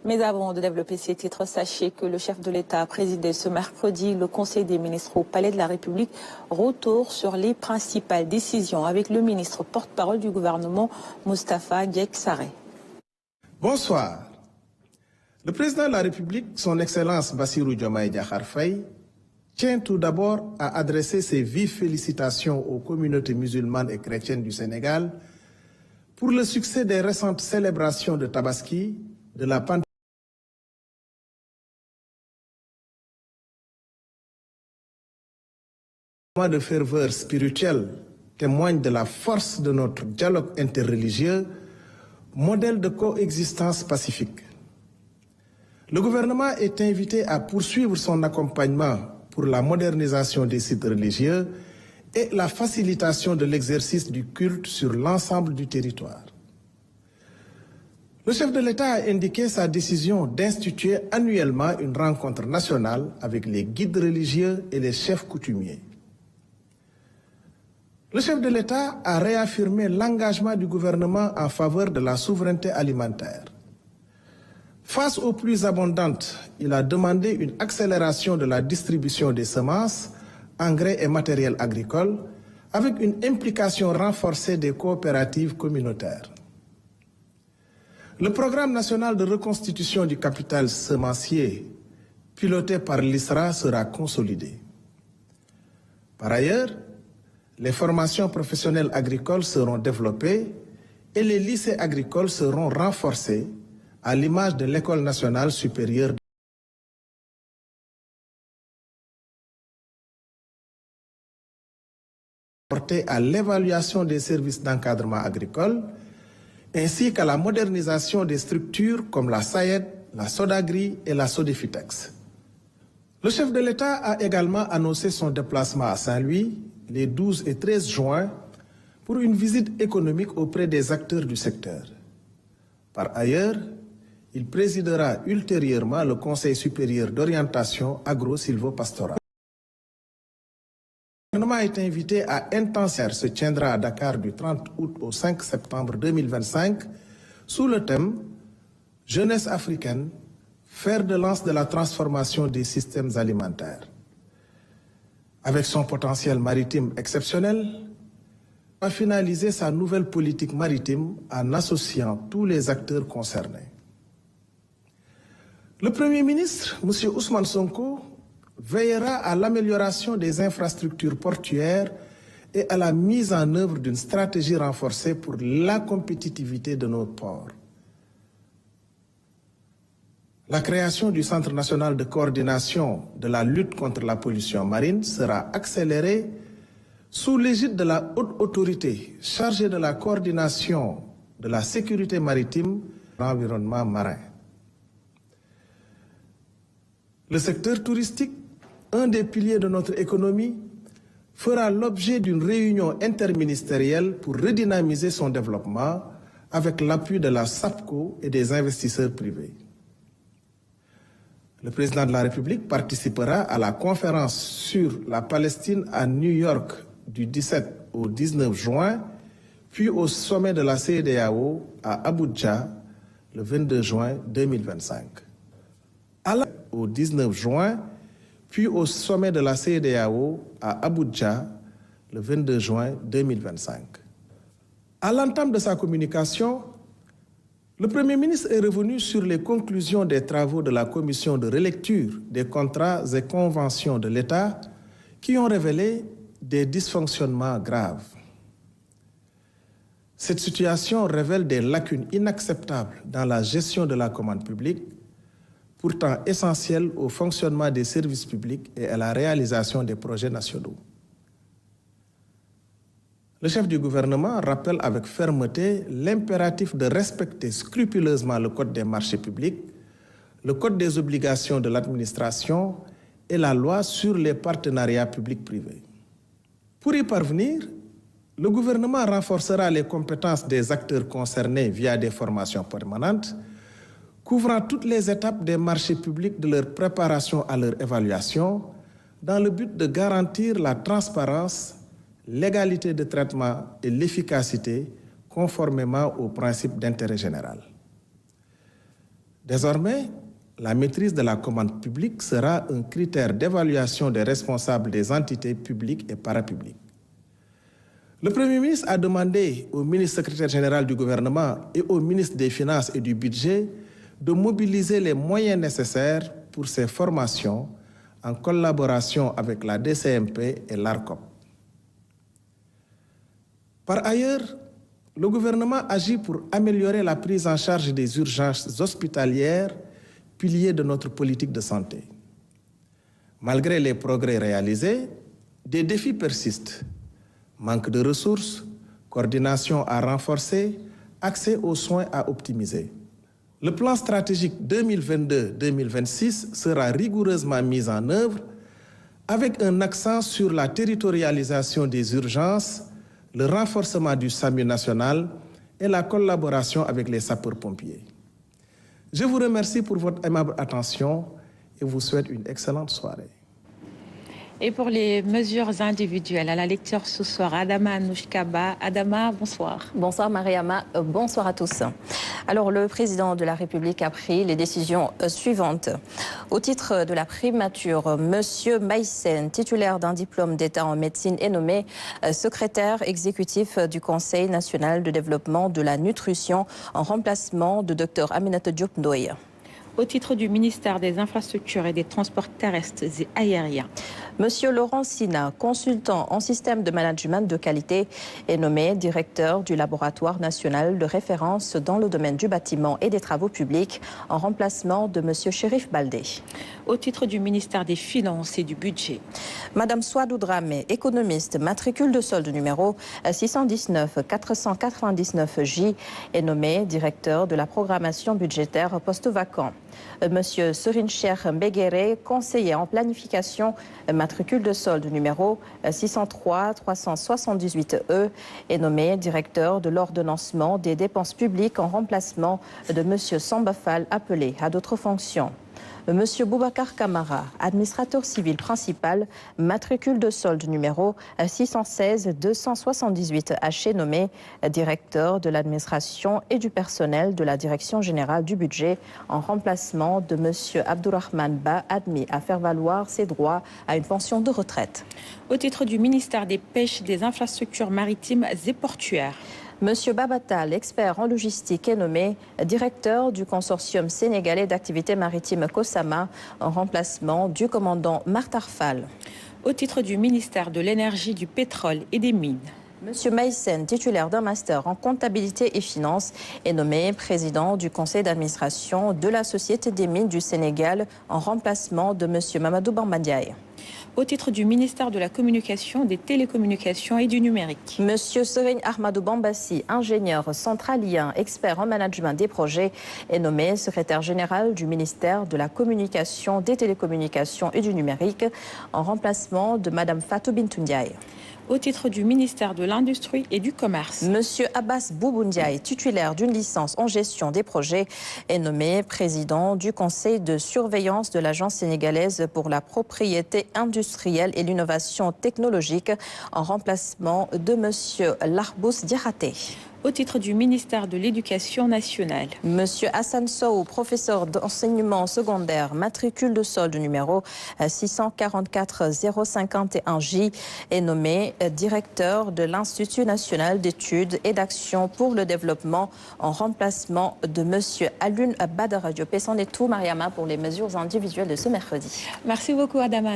Mais avant de développer ces titres, sachez que le chef de l'État a présidé ce mercredi le Conseil des ministres au Palais de la République. Retour sur les principales décisions avec le ministre porte-parole du gouvernement, Moustapha Gueye Sarré. Bonsoir. Le président de la République, son Excellence Bassirou Diomaye Diakhar Faye, tient tout d'abord à adresser ses vives félicitations aux communautés musulmanes et chrétiennes du Sénégal pour le succès des récentes célébrations de Tabaski, de la Pentecôte de ferveur spirituelle témoigne de la force de notre dialogue interreligieux, modèle de coexistence pacifique. Le gouvernement est invité à poursuivre son accompagnement pour la modernisation des sites religieux et la facilitation de l'exercice du culte sur l'ensemble du territoire. Le chef de l'État a indiqué sa décision d'instituer annuellement une rencontre nationale avec les guides religieux et les chefs coutumiers. Le chef de l'État a réaffirmé l'engagement du gouvernement en faveur de la souveraineté alimentaire. Face aux pluies abondantes, il a demandé une accélération de la distribution des semences, engrais et matériel agricole, avec une implication renforcée des coopératives communautaires. Le programme national de reconstitution du capital semencier, piloté par l'ISRA, sera consolidé. Par ailleurs, les formations professionnelles agricoles seront développées et les lycées agricoles seront renforcés à l'image de l'École nationale supérieure portée à l'évaluation des services d'encadrement agricole ainsi qu'à la modernisation des structures comme la SAED, la Sodagri et la Sodefitex. Le chef de l'État a également annoncé son déplacement à Saint-Louis les 12 et 13 juin pour une visite économique auprès des acteurs du secteur. Par ailleurs, il présidera ultérieurement le Conseil supérieur d'orientation agro-silvopastorale. Le gouvernement est invité à intensifier se tiendra à Dakar du 30 août au 5 septembre 2025 sous le thème « Jeunesse africaine, fer de lance de la transformation des systèmes alimentaires ». Avec son potentiel maritime exceptionnel, a finalisé sa nouvelle politique maritime en associant tous les acteurs concernés. Le Premier ministre, M. Ousmane Sonko, veillera à l'amélioration des infrastructures portuaires et à la mise en œuvre d'une stratégie renforcée pour la compétitivité de nos ports. La création du Centre national de coordination de la lutte contre la pollution marine sera accélérée sous l'égide de la haute autorité chargée de la coordination de la sécurité maritime et de l'environnement marin. Le secteur touristique, un des piliers de notre économie, fera l'objet d'une réunion interministérielle pour redynamiser son développement avec l'appui de la SAPCO et des investisseurs privés. Le président de la République participera à la conférence sur la Palestine à New York du 17 au 19 juin, puis au sommet de la CEDEAO à Abuja le 22 juin 2025. Au 19 juin, puis au sommet de la CEDEAO à Abuja le 22 juin 2025. À l'entame de sa communication, le Premier ministre est revenu sur les conclusions des travaux de la commission de relecture des contrats et conventions de l'État qui ont révélé des dysfonctionnements graves. Cette situation révèle des lacunes inacceptables dans la gestion de la commande publique, pourtant essentielle au fonctionnement des services publics et à la réalisation des projets nationaux. Le chef du gouvernement rappelle avec fermeté l'impératif de respecter scrupuleusement le Code des marchés publics, le Code des obligations de l'administration et la loi sur les partenariats publics-privés. Pour y parvenir, le gouvernement renforcera les compétences des acteurs concernés via des formations permanentes, couvrant toutes les étapes des marchés publics de leur préparation à leur évaluation, dans le but de garantir la transparence, l'égalité de traitement et l'efficacité conformément aux principes d'intérêt général. Désormais, la maîtrise de la commande publique sera un critère d'évaluation des responsables des entités publiques et parapubliques. Le Premier ministre a demandé au ministre secrétaire général du gouvernement et au ministre des Finances et du Budget de mobiliser les moyens nécessaires pour ces formations en collaboration avec la DCMP et l'ARCOP. Par ailleurs, le gouvernement agit pour améliorer la prise en charge des urgences hospitalières, pilier de notre politique de santé. Malgré les progrès réalisés, des défis persistent. Manque de ressources, coordination à renforcer, accès aux soins à optimiser. Le plan stratégique 2022-2026 sera rigoureusement mis en œuvre avec un accent sur la territorialisation des urgences, le renforcement du SAMU national et la collaboration avec les sapeurs-pompiers. Je vous remercie pour votre aimable attention et vous souhaite une excellente soirée. Et pour les mesures individuelles, à la lecture ce soir, Adama Anouchkaba. Adama, bonsoir. Bonsoir Mariama, bonsoir à tous. Alors le président de la République a pris les décisions suivantes. Au titre de la primature, Monsieur Maïssen, titulaire d'un diplôme d'État en médecine, est nommé secrétaire exécutif du Conseil national de développement de la nutrition en remplacement de Dr Aminata Diop Ndoye. Au titre du ministère des Infrastructures et des Transports terrestres et aériens, Monsieur Laurent Sina, consultant en système de management de qualité, est nommé directeur du laboratoire national de référence dans le domaine du bâtiment et des travaux publics en remplacement de Monsieur Chérif Baldé. Au titre du ministère des Finances et du Budget, Madame Souadou Dramé, économiste, matricule de solde numéro 619 499J, est nommé directeur de la programmation budgétaire poste vacant. Monsieur Serine Cheikh Mbegere, conseiller en planification, matricule de solde numéro 603 378E, est nommé directeur de l'ordonnancement des dépenses publiques en remplacement de Monsieur Sambafal, appelé à d'autres fonctions. Monsieur Boubacar Kamara, administrateur civil principal, matricule de solde numéro 616 278H, nommé directeur de l'administration et du personnel de la Direction générale du budget en remplacement de Monsieur Abdourahmane Ba, admis à faire valoir ses droits à une pension de retraite. Au titre du ministère des Pêches, des Infrastructures maritimes et portuaires, Monsieur Babatal, expert en logistique, est nommé directeur du consortium sénégalais d'activités maritimes COSAMA en remplacement du commandant Martarfal. Au titre du ministère de l'Énergie, du Pétrole et des Mines, Monsieur Maïssen, titulaire d'un master en comptabilité et finances, est nommé président du conseil d'administration de la Société des mines du Sénégal en remplacement de Monsieur Mamadou Bambadiaï. Au titre du ministère de la Communication, des Télécommunications et du Numérique, Monsieur Serigne Ahmadou Bambassi, ingénieur centralien, expert en management des projets, est nommé secrétaire général du ministère de la Communication, des Télécommunications et du Numérique en remplacement de Madame Fatou Bintou Ndiaye. Au titre du ministère de l'Industrie et du Commerce, Monsieur Abbas Bouboundiaï, titulaire d'une licence en gestion des projets, est nommé président du conseil de surveillance de l'Agence sénégalaise pour la propriété industrielle et l'innovation technologique en remplacement de Monsieur Larbous Diaraté. Au titre du ministère de l'Éducation nationale, Monsieur Hassan Sow, professeur d'enseignement secondaire, matricule de solde numéro 644 051J, est nommé directeur de l'Institut national d'études et d'action pour le développement en remplacement de Monsieur Alun Badara Diop. C'en est tout, Mariama, pour les mesures individuelles de ce mercredi. Merci beaucoup, Adama.